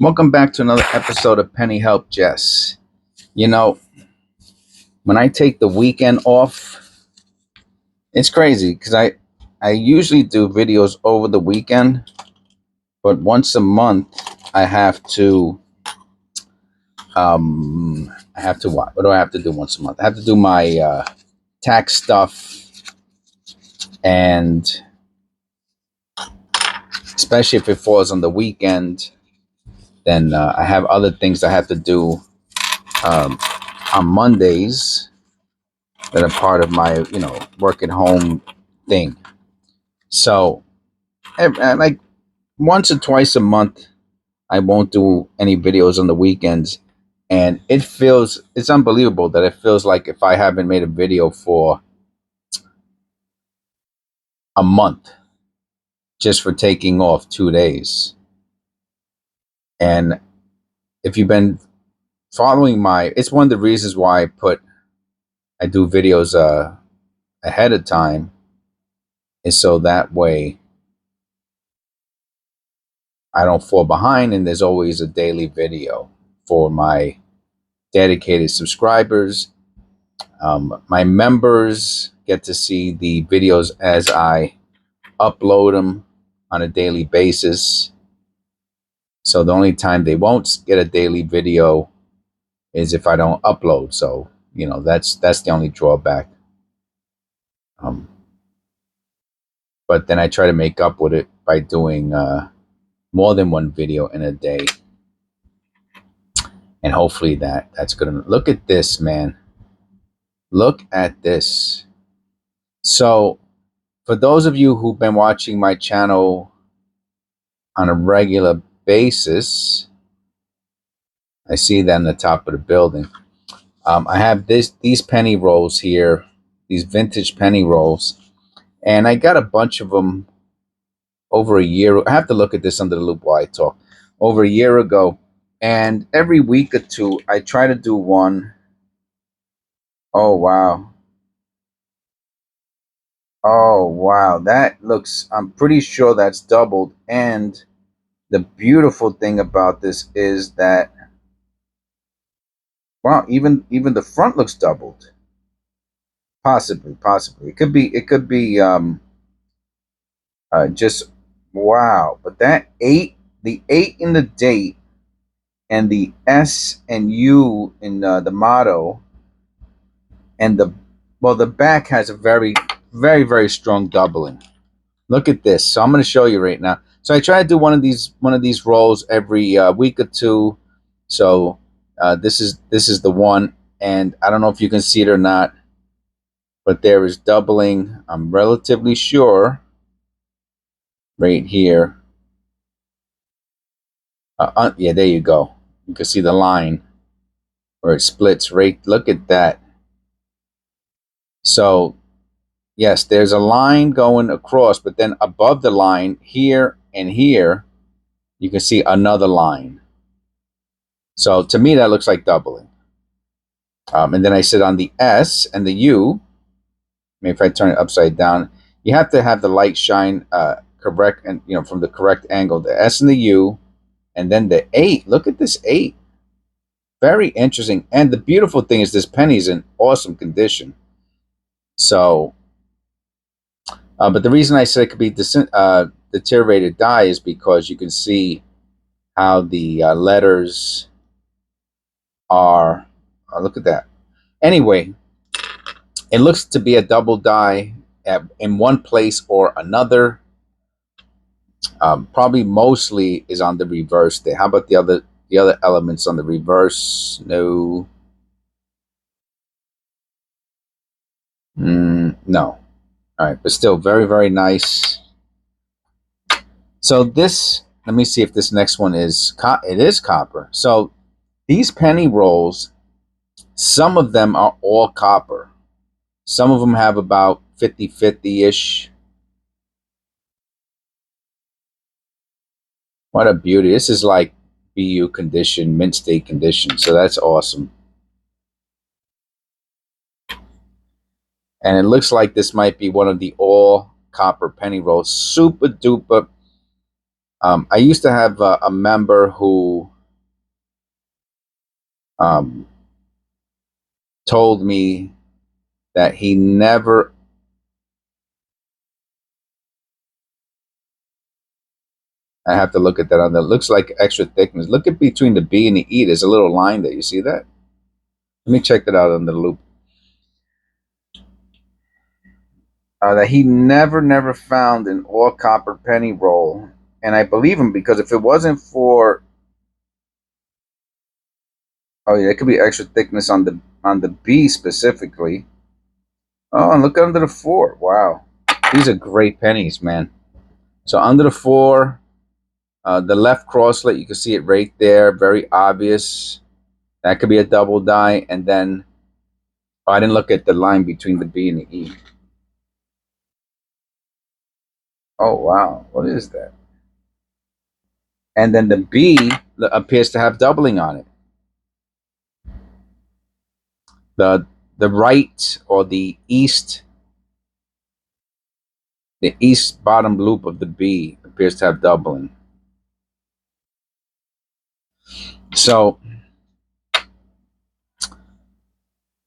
Welcome back to another episode of Penny Help Jess. You know, when I take the weekend off, it's crazy because I usually do videos over the weekend, but once a month I have to what do I have to do once a month? I have to do my tax stuff, and especially if it falls on the weekend, then I have other things I have to do um, on Mondays that are part of my work at home thing. So like once or twice a month I won't do any videos on the weekends, and it's unbelievable that it feels like if I haven't made a video for a month just for taking off 2 days. And if you've been following it's one of the reasons why I do videos ahead of time, is so that way I don't fall behind, and there's always a daily video for my dedicated subscribers. My members get to see the videos as I upload them on a daily basis. So the only time they won't get a daily video is if I don't upload. So that's the only drawback. But then I try to make up with it by doing more than one video in a day, and hopefully that's good enough. Look at this, man. Look at this. So for those of you who've been watching my channel on a regular basis, I see that on the top of the building. I have these penny rolls here, these vintage penny rolls, and I got a bunch of them over a year. I have to look at this under the loop while I talk. Over a year ago, and every week or two, I try to do one. Oh wow! Oh wow! That looks. I'm pretty sure that's doubled. And the beautiful thing about this is that, wow, even the front looks doubled. Possibly. It could be just wow. But that the 8 in the date, and the S and U in the motto, and the back has a very, very, very strong doubling. Look at this. So I'm going to show you right now. So I try to do one of these rolls every week or two. So this is the one, and I don't know if you can see it or not, but there is doubling. I'm relatively sure right here. Yeah, there you go. You can see the line where it splits. Right, look at that. So yes, there's a line going across, but then above the line here and here, you can see another line. So to me, that looks like doubling. And then I sit on the S and the U. Maybe if I turn it upside down, you have to have the light shine correct, and from the correct angle. The S and the U, and then the 8. Look at this 8. Very interesting. And the beautiful thing is this penny is in awesome condition. So, but the reason I said it could be deteriorated dye is because you can see how the letters are. Look at that. Anyway, it looks to be a double die in one place or another. Probably mostly is on the reverse there. How about the other elements on the reverse? No. No. All right, but still very, very nice. So this, let me see if this next one is, it is copper. So these penny rolls, some of them are all copper. Some of them have about 50-50-ish. What a beauty. This is like BU condition, mint state condition. So that's awesome. And it looks like this might be one of the all copper penny rolls. Super duper. I used to have a member who um, told me that he never, I have to look at that on there. It looks like extra thickness. Look at between the B and the E. There's a little line there. You see that? Let me check that out under the loop. That he never found an all copper penny roll. And I believe him, because if it wasn't for, oh yeah, it could be extra thickness on the B specifically. Oh, and look under the 4. Wow. These are great pennies, man. So under the 4, the left crosslet, you can see it right there, very obvious. That could be a double die. And then, oh, I didn't look at the line between the B and the E. Oh, wow. What is that? And then the B appears to have doubling on it. The right, or the east bottom loop of the B appears to have doubling. So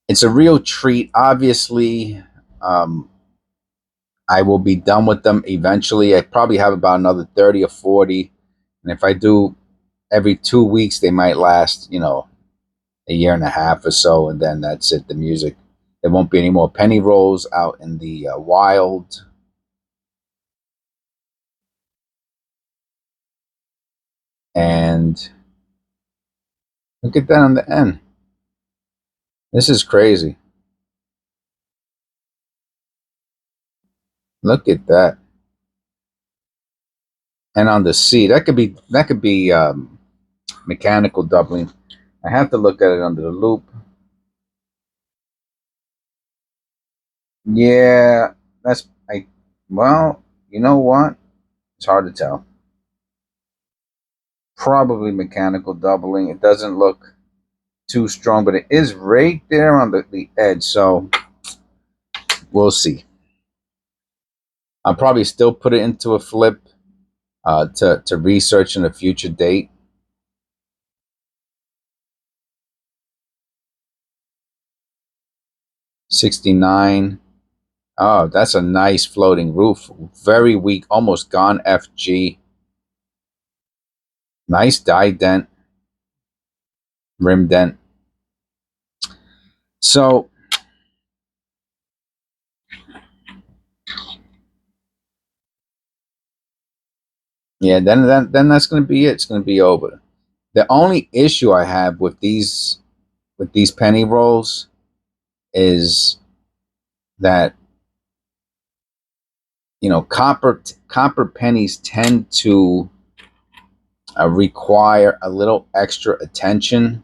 it's a real treat. Obviously, I will be done with them eventually. I probably have about another 30 or 40. And if I do every 2 weeks, they might last, a year and a half or so. And then that's it, the music. There won't be any more penny rolls out in the wild. And look at that on the end. This is crazy. Look at that. And on the C, that could be mechanical doubling. I have to look at it under the loop. Yeah, that's I. Well, you know what? It's hard to tell. Probably mechanical doubling. It doesn't look too strong, but it is right there on the edge. So we'll see. I'll probably still put it into a flip to research in a future date. '69. Oh, that's a nice floating roof. Very weak, almost gone FG. Nice die dent, rim dent. So yeah, then that's gonna be it. It's gonna be over. The only issue I have with these penny rolls is that copper pennies tend to require a little extra attention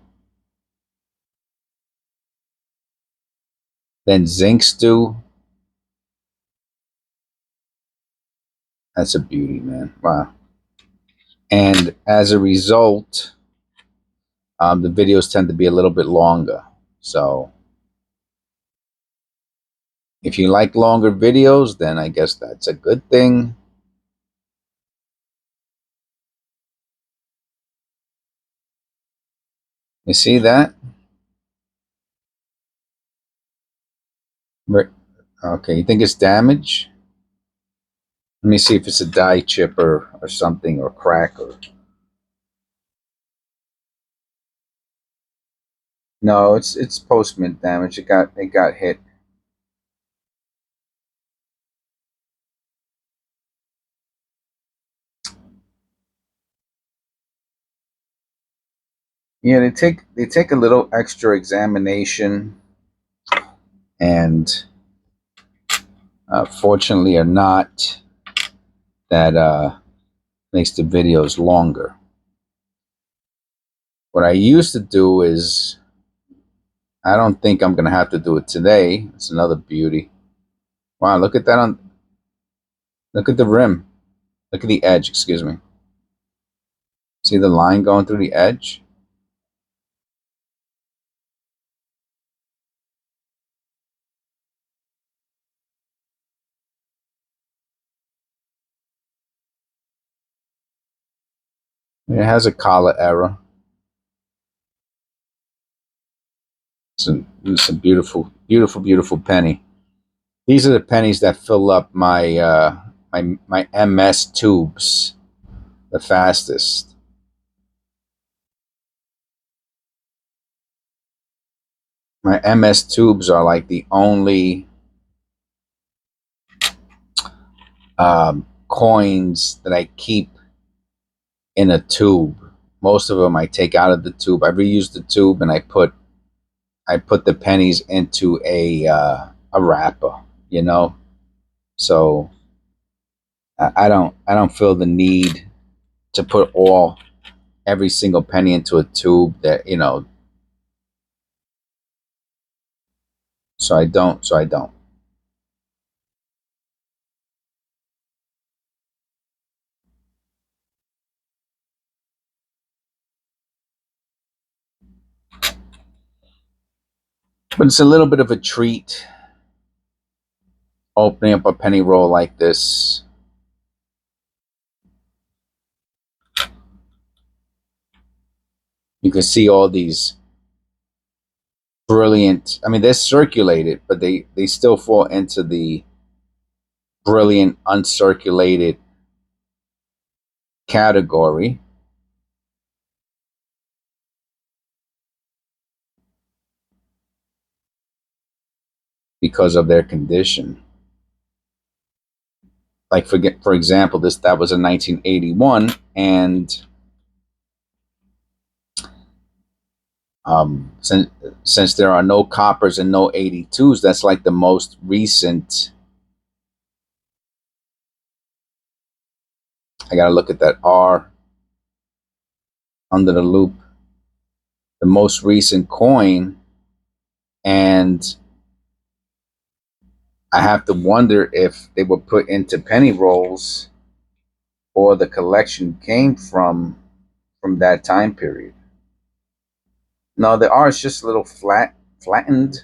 than zincs do. That's a beauty, man. Wow. And as a result, the videos tend to be a little bit longer. So if you like longer videos, then I guess that's a good thing. You see that? Okay, you think it's damage? Let me see if it's a die chip or something, or crack, or no, it's post-mint damage. It got hit. Yeah, they take a little extra examination, and fortunately or not, that makes the videos longer. What I used to do is, I don't think I'm gonna have to do it today. It's another beauty. Wow, look at that look at the rim. Look at the edge, excuse me. See the line going through the edge? It has a color error. It's a beautiful, beautiful, beautiful penny. These are the pennies that fill up my MS tubes the fastest. My MS tubes are like the only coins that I keep in a tube. Most of them I take out of the tube. I reuse the tube and I put the pennies into a wrapper. You know, so I don't feel the need to put every single penny into a tube. That so I don't. So I don't. But it's a little bit of a treat opening up a penny roll like this. You can see all these brilliant. I mean, they're circulated, but they still fall into the brilliant uncirculated category because of their condition. Like for example, that was in 1981, and since there are no coppers and no 82s, that's like the most recent. I gotta look at that R under the loop. The most recent coin, and I have to wonder if they were put into penny rolls or the collection came from that time period. No, the R is just a little flattened,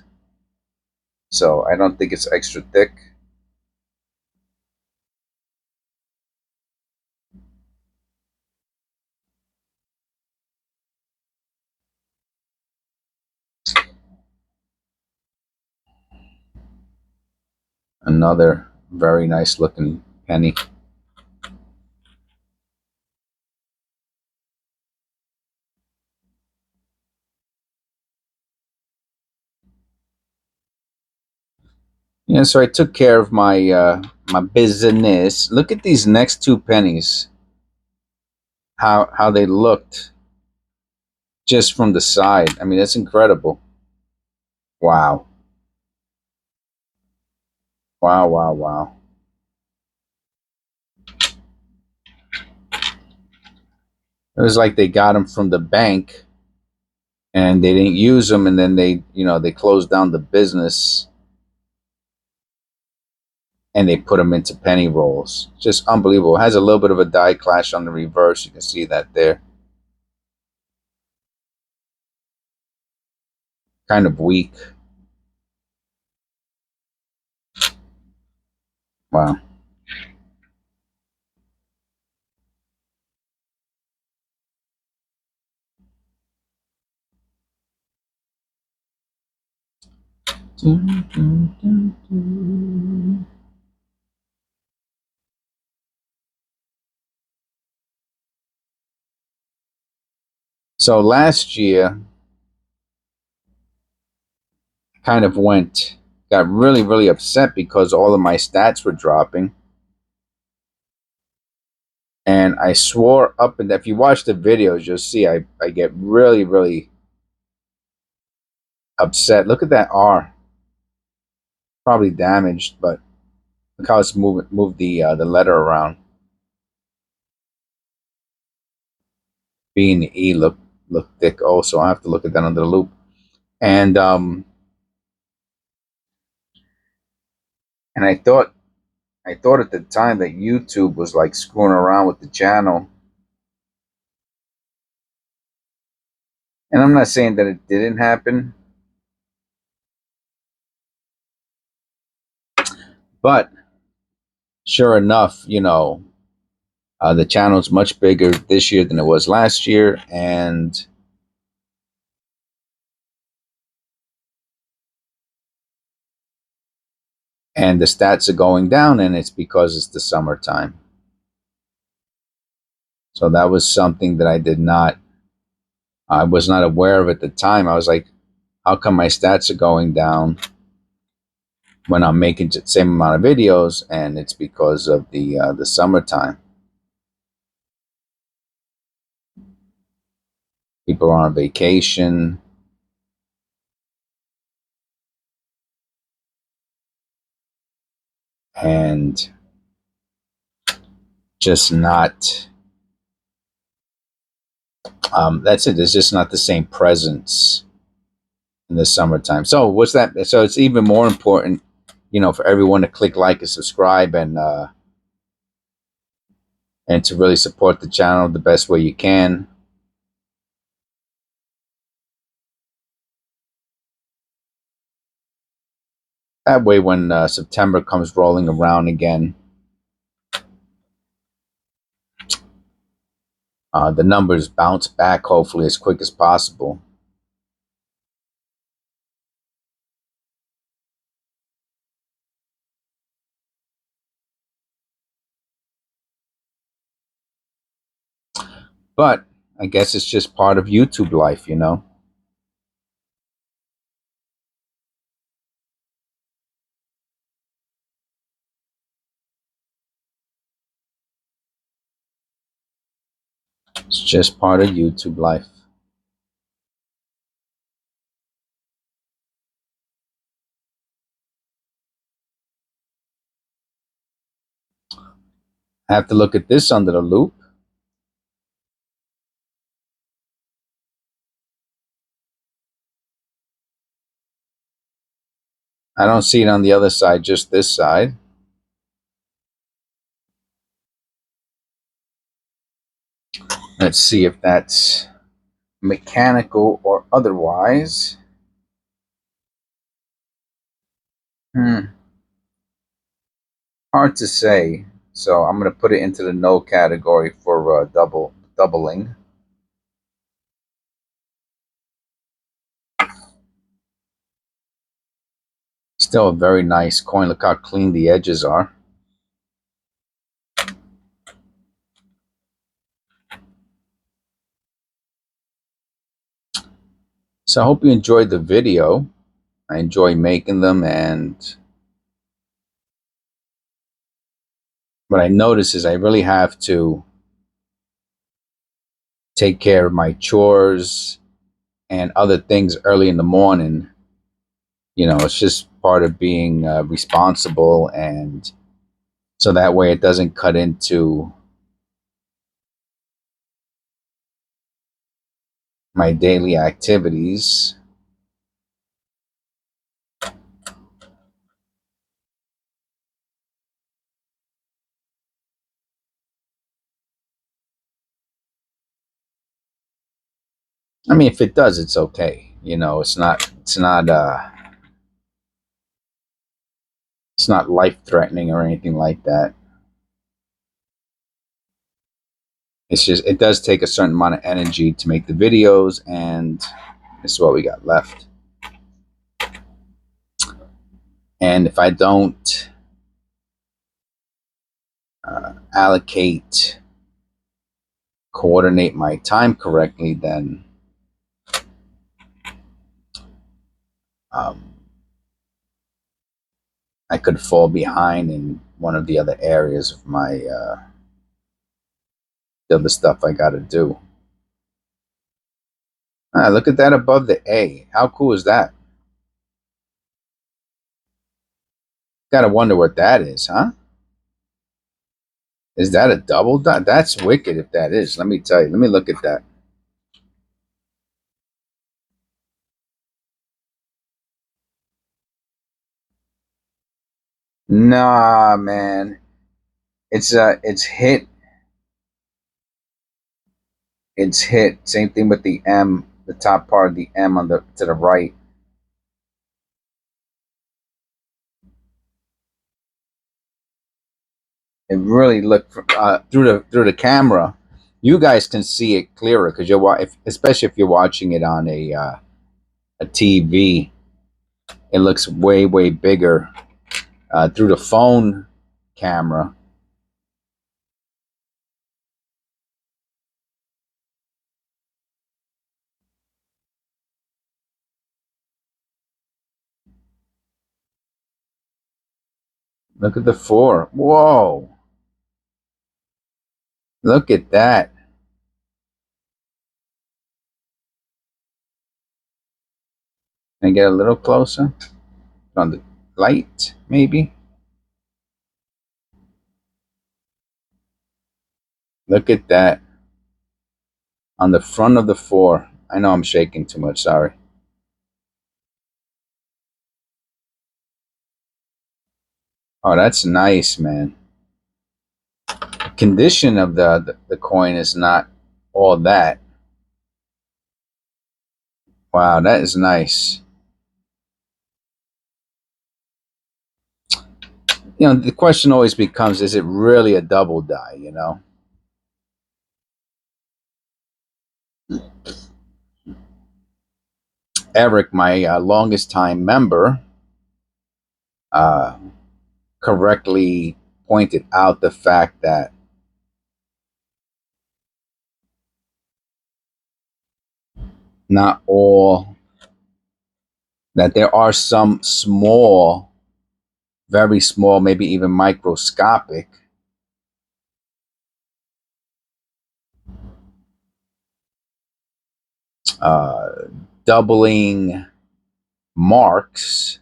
so I don't think it's extra thick. Another very nice looking penny. Yeah, so I took care of my business. Look at these next two pennies. How they looked just from the side. I mean, that's incredible. Wow. Wow, wow, wow. It was like they got them from the bank and they didn't use them, and then they closed down the business and they put them into penny rolls. Just unbelievable. It has a little bit of a die clash on the reverse. You can see that there. Kind of weak. Wow. So last year, kind of got really, really upset because all of my stats were dropping. And I swore up, and if you watch the videos, you'll see I get really, really upset. Look at that R. Probably damaged, but look how it's moved the letter around. B and the E look thick also. I have to look at that under the loop. And I thought at the time that YouTube was like screwing around with the channel. And I'm not saying that it didn't happen, but sure enough, the channel's much bigger this year than it was last year, and and the stats are going down, and it's because it's the summertime. So that was something that I was not aware of at the time. I was like, how come my stats are going down when I'm making the same amount of videos? And it's because of the summertime. People are on vacation. And just not, that's it. There's just not the same presence in the summertime. So what's that? So it's even more important, for everyone to click like and subscribe, and to really support the channel the best way you can. That way, when September comes rolling around again, the numbers bounce back, hopefully, as quick as possible. But I guess it's just part of YouTube life. It's just part of YouTube life. I have to look at this under the loop. I don't see it on the other side, just this side. Let's see if that's mechanical or otherwise. Hard to say. So I'm going to put it into the no category for doubling. Still a very nice coin. Look how clean the edges are. So I hope you enjoyed the video. I enjoy making them, and what I notice is I really have to take care of my chores and other things early in the morning. It's just part of being responsible, and so that way it doesn't cut into my daily activities. I mean, if it does, it's okay. It's not life threatening or anything like that. It's just, it does take a certain amount of energy to make the videos, and this is what we got left. And if I don't coordinate my time correctly, then I could fall behind in one of the other areas of my the other stuff I got to do. Look at that above the A. How cool is that? Gotta wonder what that is, huh? Is that a double dot? That's wicked if that is. Let me tell you. Let me look at that. Nah, man. It's hit. It's hit. Same thing with the M, the top part of the M on the to the right. It really looked through the camera. You guys can see it clearer because especially if you're watching it on a TV. It looks way bigger through the phone camera. Look at the 4. Whoa. Look at that. Can I get a little closer? On the light, maybe? Look at that. On the front of the 4. I know I'm shaking too much, sorry. Oh, that's nice, man. The condition of the coin is not all that. Wow, that is nice. You know, the question always becomes, is it really a double die, you know? Eric, my longest time member, uh, correctly pointed out the fact that not all, that there are some small, very small, maybe even microscopic uh, doubling marks,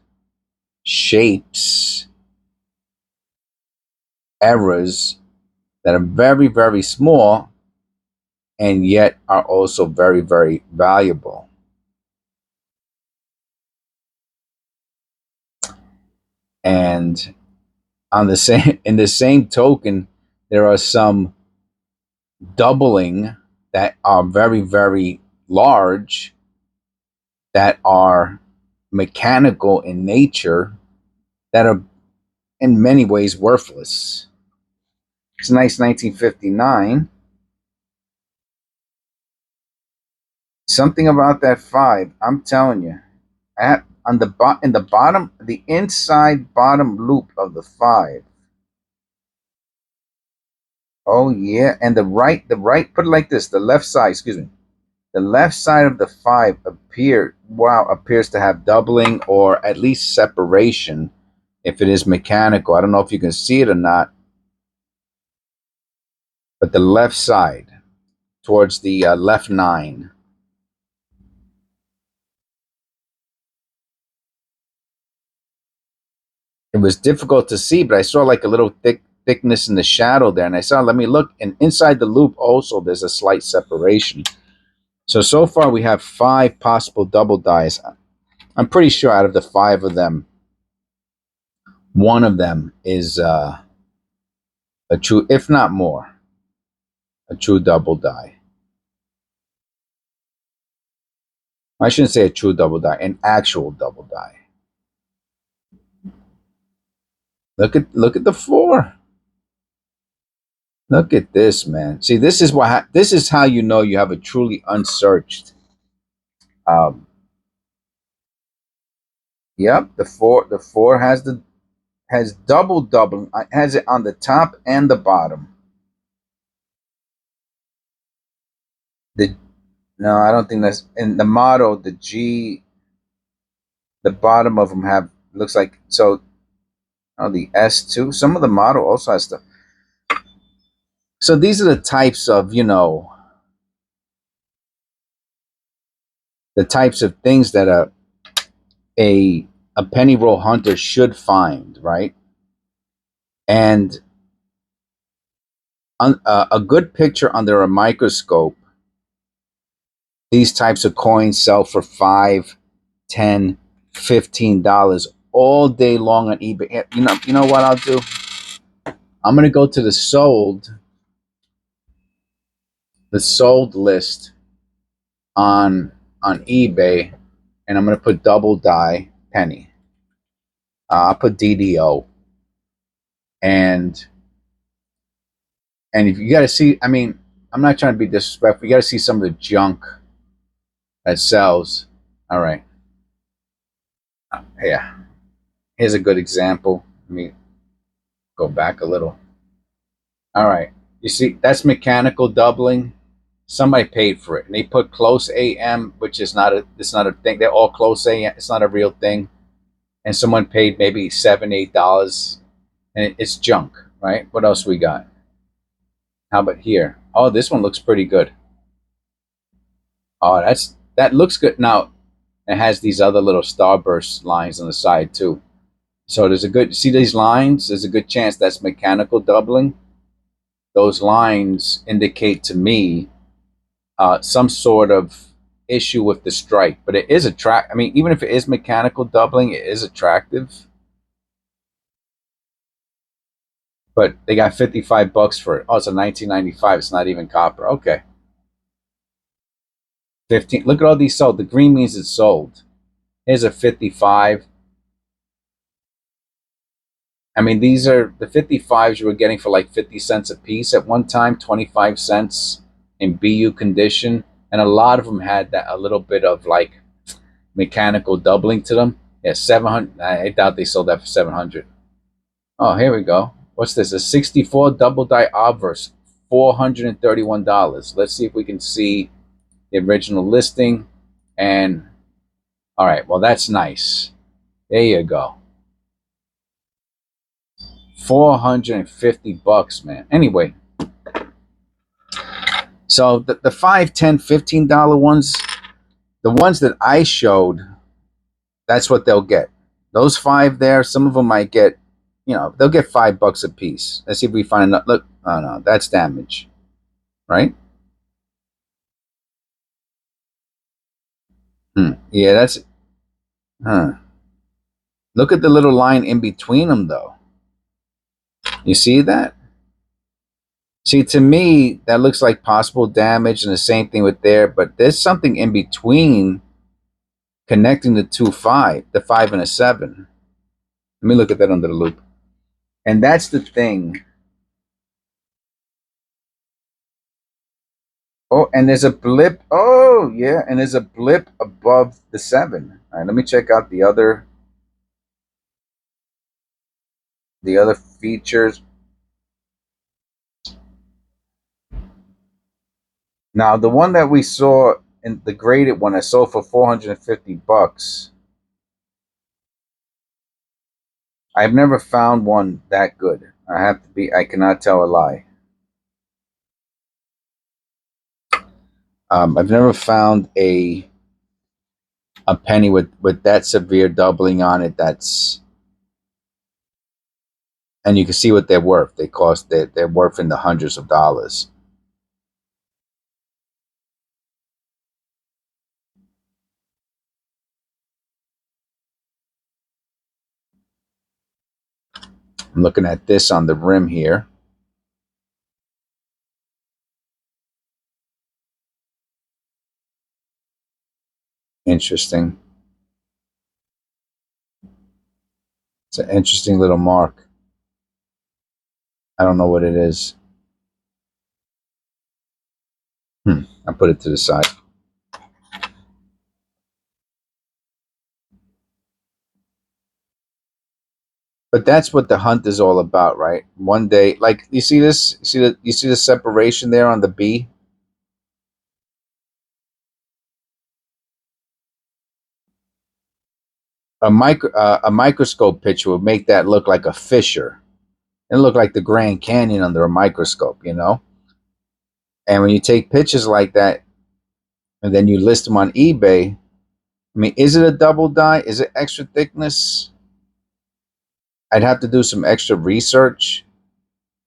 shapes, errors that are very, very small and yet are also very, very valuable. And on the same, in the same token, there are some doubling that are very, very large, that are mechanical in nature, that are in many ways worthless. It's a nice 1959. Something about that 5, I'm telling you. On the in the bottom, the inside bottom loop of the 5. Oh yeah, and the right, put it like this, the left side, excuse me, the left side of the 5 appears to have doubling or at least separation if it is mechanical. I don't know if you can see it or not, but the left side towards the left 9. It was difficult to see, but I saw like a little thickness in the shadow there, and I saw, let me look, and inside the loop also there's a slight separation. So far we have 5 possible double dies. I'm pretty sure out of the 5 of them, one of them is a true, if not more, a true double die. I shouldn't say a true double die, an actual double die. Look at the 4. Look at this, man. See, this is how you know you have a truly unsearched. Um, yep, the 4 has double, has it on the top and the bottom. The No, I don't think that's in the model. The G, the bottom of them have, looks like, so. Oh, the S2. Some of the model also has stuff. So these are the types of, you know, the types of things that a a penny roll hunter should find, right? And a good picture under a microscope, these types of coins sell for $5, $10, $15 all day long on eBay. You know what I'll do? I'm gonna go to the sold list on eBay, and I'm gonna put double die penny. I'll put DDO, and if you got to see, I mean, I'm not trying to be disrespectful. You got to see some of the junk that sells. All right, yeah. Here's a good example. Let me go back a little. All right. You see, that's mechanical doubling. Somebody paid for it, and they put close AM, which is not a. It's not a thing. They're all close AM. It's not a real thing. And someone paid maybe $7, $8, and it's junk, right? What else we got? How about here? Oh, this one looks pretty good. Oh, that looks good. Now it has these other little starburst lines on the side too. So there's a good see these lines. There's a good chance that's mechanical doubling. Those lines indicate to me some sort of issue with the strike, but it is attract. I mean, even if it is mechanical doubling, it is attractive. But they got $55 for it. Oh, it's a 1995. It's not even copper. Okay, 15. Look at all these sold. The green means it's sold. Here's a 55. I mean, these are the 55s you were getting for like 50 cents a piece at one time, 25 cents in BU condition. And a lot of them had that a little bit of like mechanical doubling to them. Yeah, 700. I doubt they sold that for 700. Oh, here we go. What's this? A 64 double die obverse, $431. Let's see if we can see the original listing. And all right, well, that's nice. There you go. $450, man. Anyway, so the 5, 10, $15 ones, the ones that I showed, that's what they'll get. Those five there, some of them might get, they'll get $5 a piece. Let's see if we find another. Look, oh no, that's damage, right? Yeah, that's, huh. Look at the little line in between them, though. You see that? See, to me, that looks like possible damage, and the same thing with there, but there's something in between connecting the two five, the 5 and a 7. Let me look at that under the loop. And that's the thing. Oh, and there's a blip. Oh, yeah, and there's a blip above the 7. All right, let me check out the other features. Now, the one that we saw in the graded one I sold for $450. I've never found one that good. I cannot tell a lie. I've never found a penny with that severe doubling on it. And you can see what they're worth. They're worth in the hundreds of dollars. I'm looking at this on the rim here. Interesting. It's an interesting little mark. I don't know what it is. I put it to the side. But that's what the hunt is all about, right? One day, like you see this, you see the separation there on the B. A microscope picture would make that look like a fissure. It look like the Grand Canyon under a microscope. And when you take pictures like that, and then you list them on eBay, I mean, is it a double die? Is it extra thickness? I'd have to do some extra research.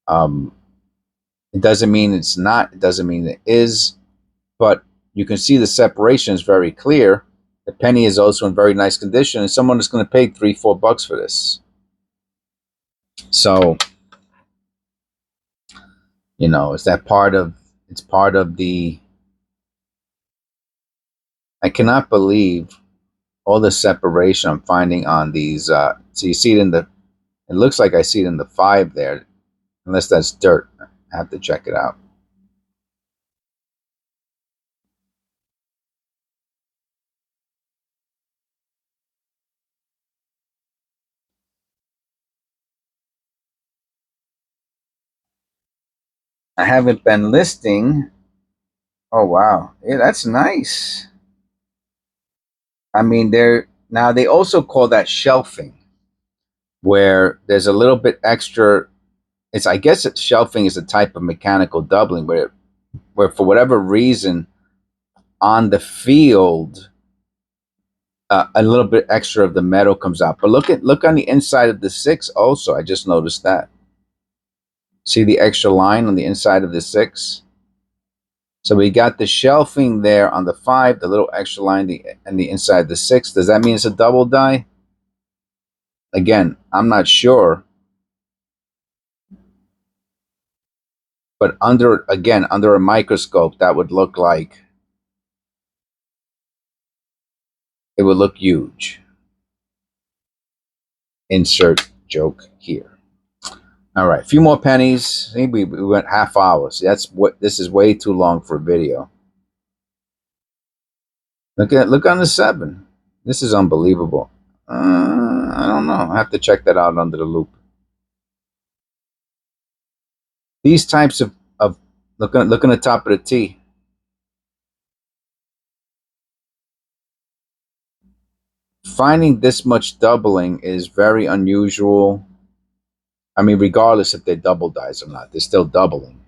Um, it doesn't mean it's not. It doesn't mean it is. But you can see the separation is very clear. The penny is also in very nice condition, and someone is going to pay $3, $4 for this. So, is that part of? It's part of the. I cannot believe all the separation I'm finding on these. So you see it in the. It looks like I see it in the 5 there, unless that's dirt. I have to check it out. I haven't been listing. Oh wow, yeah, that's nice. I mean, they also call that shelving, where there's a little bit extra. It's I guess shelving is a type of mechanical doubling, where for whatever reason on the field, a little bit extra of the metal comes out. But look on the inside of the 6 also. I just noticed that. See the extra line on the inside of the 6? So we got the shelving there on the 5, the little extra line and the inside of the 6. Does that mean it's a double die? Again, I'm not sure. But under a microscope, that would look like it would look huge. Insert joke here. All right, a few more pennies. I think we went half hour. See, this is way too long for a video. Look on the 7. This is unbelievable. I don't know. I have to check that out under the loop. These types of look on the top of the T. Finding this much doubling is very unusual. I mean, regardless if they're double dies or not, they're still doubling.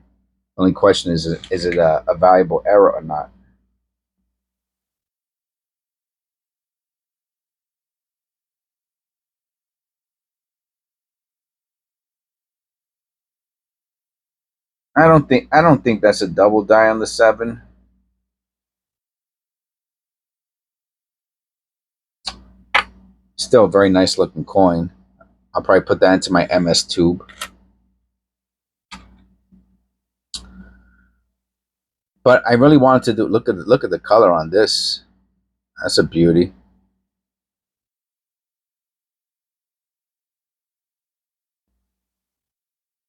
The only question is it a valuable error or not? I don't think that's a double die on the 7. Still a very nice looking coin. I'll probably put that into my MS tube. But I really wanted to do look at the color on this. That's a beauty.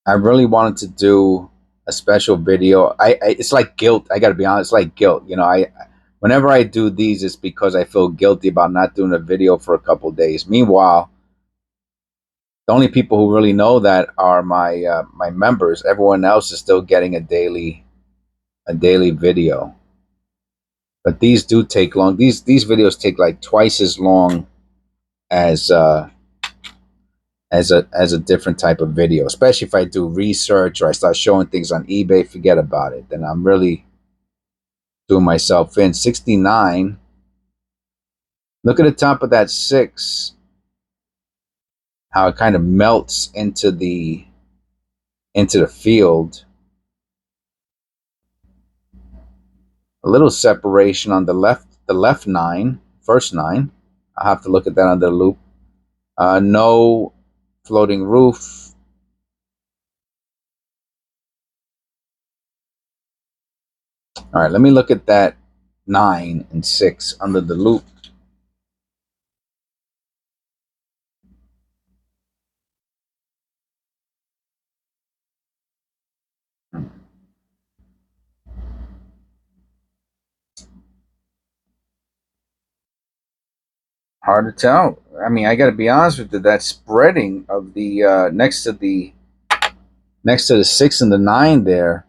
I really wanted to do a special video. It's like guilt. I got to be honest, it's like guilt. You know, I whenever I do these, it's because I feel guilty about not doing a video for a couple of days. Meanwhile, the only people who really know that are my members. Everyone else is still getting a daily video. But these do take long. These videos take like twice as long as as a different type of video. Especially if I do research or I start showing things on eBay, forget about it. Then I'm really doing myself in. 69. Look at the top of that 6. How it kind of melts into the field. A little separation on the left 9, first 9. I'll have to look at that under the loop. No floating roof. All right, let me look at that 9 and 6 under the loop. Hard to tell. I mean, I got to be honest with you. That spreading of the next to the 6 and the 9 there.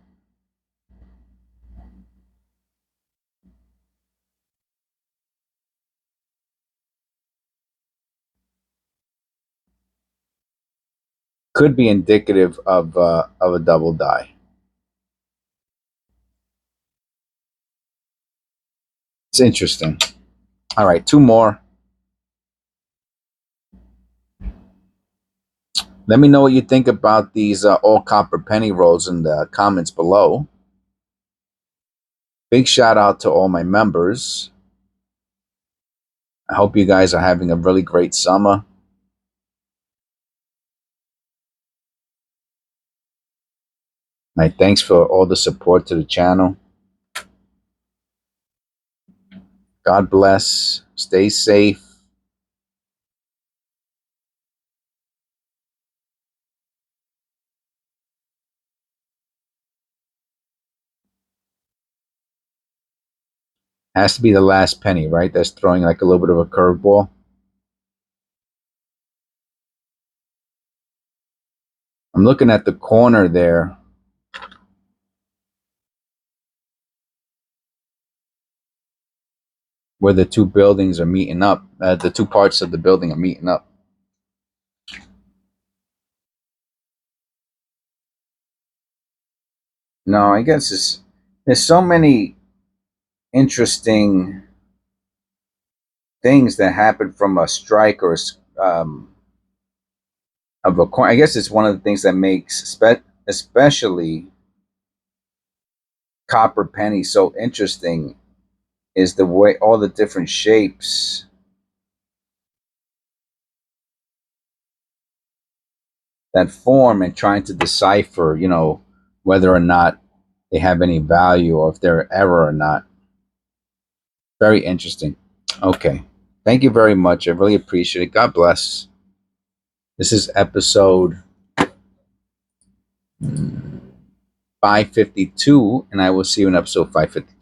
Could be indicative of a double die. It's interesting. All right, 2 more. Let me know what you think about these all copper penny rolls in the comments below. Big shout out to all my members. I hope you guys are having a really great summer. My thanks for all the support to the channel. God bless. Stay safe. Has to be the last penny, right? That's throwing like a little bit of a curveball. I'm looking at the corner there. where the two buildings are meeting up. The two parts of the building are meeting up. No, I guess there's so many interesting things that happen from a strike or of a coin. I guess it's one of the things that makes especially copper penny so interesting is the way all the different shapes that form and trying to decipher, whether or not they have any value or if they're error or not. Very interesting. Okay. Thank you very much. I really appreciate it. God bless. This is episode 552, and I will see you in episode 553.